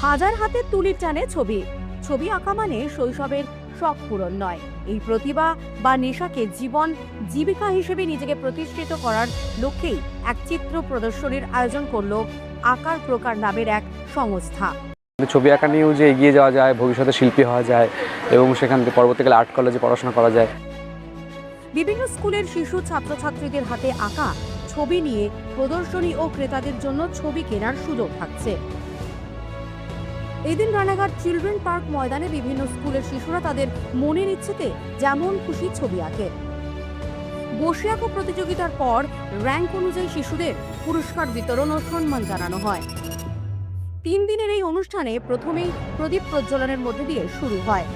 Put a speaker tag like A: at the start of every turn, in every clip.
A: হাজার হাতের তুলির টানে ছবি ছবি আঁকা মানে শৈশবের শখ পূরণ নয়, এই প্রতিভা বা নেশাকে জীবন জীবিকা হিসেবে নিজেকে প্রতিষ্ঠিত করার লক্ষ্যেই এক চিত্র প্রদর্শনীর আয়োজন করলো আকার প্রকার নামের এক সংস্থা।
B: ছবি আঁকা নিয়েও যে এগিয়ে যাওয়া যায়, ভবিষ্যতে শিল্পী হওয়া যায় এবং সেখান থেকে পরবর্তীকালে আর্ট কলেজে পড়াশোনা করা যায়।
A: বিভিন্ন স্কুলের শিশু ছাত্রছাত্রীদের হাতে আঁকা ছবি নিয়ে প্রদর্শনী ও ক্রেতাদের জন্য ছবি কেনার সুযোগ থাকছে। এই দিন রানাঘাট চিলড্রেন পার্ক ময়দানে বিভিন্ন স্কুলের শিশুরা তাদের মনের ইচ্ছেতে যেমন খুশি ছবি আঁকে। বসে আঁকো প্রতিযোগিতার পর র্যাঙ্ক অনুযায়ী শিশুদের পুরস্কার বিতরণ ও সম্মান জানানো হয়। 3 দিনের এই অনুষ্ঠানে প্রথমেই প্রদীপ প্রজ্বলনের মধ্যে দিয়ে শুরু হয়,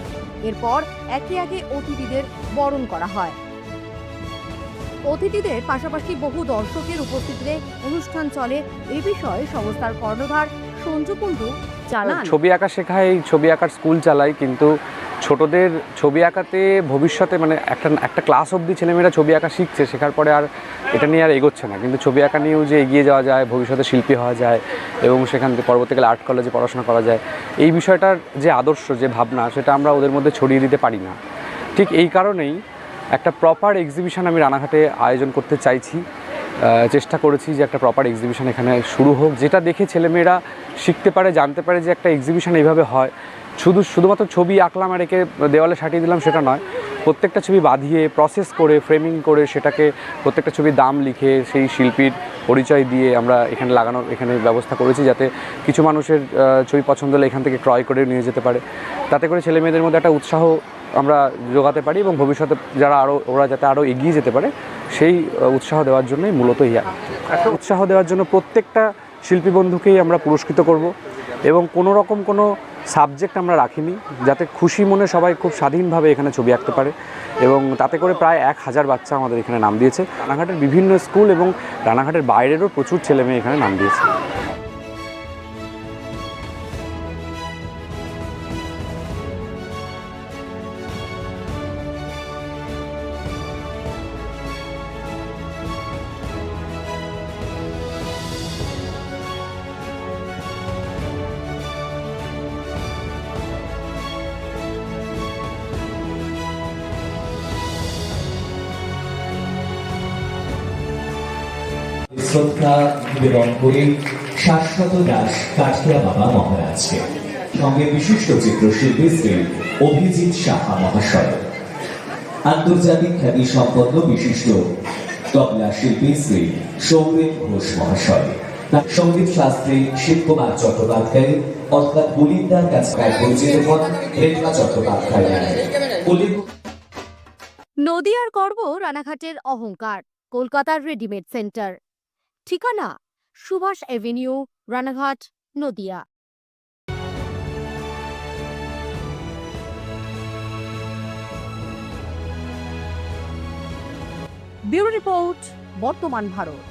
A: এরপর একে একে অতিথিদের বরণ করা হয়। অতিথিদের পাশাপাশি বহু দর্শকের উপস্থিতিতে অনুষ্ঠান চলে, এই বিষয়ে সংস্থার কর্ণধার সঞ্জু কুণ্ডু জানান।
B: ছবি আঁকা শেখায়, ছবি আঁকার স্কুল চালাই, কিন্তু ছোটদের ছবি আঁকাতে ভবিষ্যতে মানে একটা ক্লাস অবধি ছেলেমেয়েরা ছবি আঁকা শিখছে, শেখার পরে আর এটা নিয়ে আর এগোচ্ছে না। কিন্তু ছবি আঁকা নিয়েও যে এগিয়ে যাওয়া যায়, ভবিষ্যতে শিল্পী হওয়া যায় এবং সেখান থেকে পরবর্তীকালে আর্ট কলেজে পড়াশোনা করা যায়, এই বিষয়টার যে আদর্শ, যে ভাবনা, সেটা আমরা ওদের মধ্যে ছড়িয়ে দিতে পারি না। ঠিক এই কারণেই একটা প্রপার এক্সিবিশন আমি রানাঘাটে আয়োজন করতে চাইছি। চেষ্টা করেছি যে একটা প্রপার এক্সিবিশন এখানে শুরু হোক, যেটা দেখে ছেলেমেয়েরা শিখতে পারে, জানতে পারে যে একটা এক্সিবিশন এইভাবে হয়। শুধুমাত্র ছবি আঁকলাম আর একে দেওয়ালে সাটিয়ে দিলাম সেটা নয়, প্রত্যেকটা ছবি বাঁধিয়ে প্রসেস করে ফ্রেমিং করে সেটাকে প্রত্যেকটা ছবির দাম লিখে সেই শিল্পীর পরিচয় দিয়ে আমরা এখানে লাগানোর ব্যবস্থা করেছি, যাতে কিছু মানুষের ছবি পছন্দ হলে এখান থেকে ক্রয় করে নিয়ে যেতে পারে। তাতে করে ছেলেমেয়েদের মধ্যে একটা উৎসাহ আমরা যোগাতে পারি এবং ভবিষ্যতে ওরা যাতে আরও এগিয়ে যেতে পারে, সেই উৎসাহ দেওয়ার জন্যই মূলত একটা উৎসাহ দেওয়ার জন্য প্রত্যেকটা শিল্পী বন্ধুকেই আমরা পুরস্কৃত করব এবং কোনো রকম কোনো সাবজেক্ট আমরা রাখিনি, যাতে খুশি মনে সবাই খুব স্বাধীনভাবে এখানে ছবি আঁকতে পারে। এবং তাতে করে প্রায় 1000 বাচ্চা আমাদের এখানে নাম দিয়েছে। রানাঘাটের বিভিন্ন স্কুল এবং রানাঘাটের বাইরেরও প্রচুর ছেলেমেয়ে এখানে নাম দিয়েছে।
C: শ্রদ্ধা নিবেদন করে শাশ্বত দাস কাঠিয়া বাবা মহারাজকে, সঙ্গে বিশিষ্ট চিত্রশিল্পী শ্রী অভিজিৎ সাহা মহাশয়, আন্তর্জাতিক খ্যাতি সম্পন্ন বিশিষ্ট তবলা শিল্পী শ্রী সৌমেন ঘোষ মহাশয়, সঙ্গীত শাস্ত্রী শিবকুমার চট্টোপাধ্যায় অর্থাৎ বুলিন্দার কাছে পরিচিত হন রেখা চট্টোপাধ্যায়।
A: নদিয়ার গর্ব, রানাঘাটের অহংকার, কলকাতার রেডিমেড সেন্টার। ঠিকানা Subhash avenue, Ranaghat, Nadia. Bureau report, Bartaman Bharat.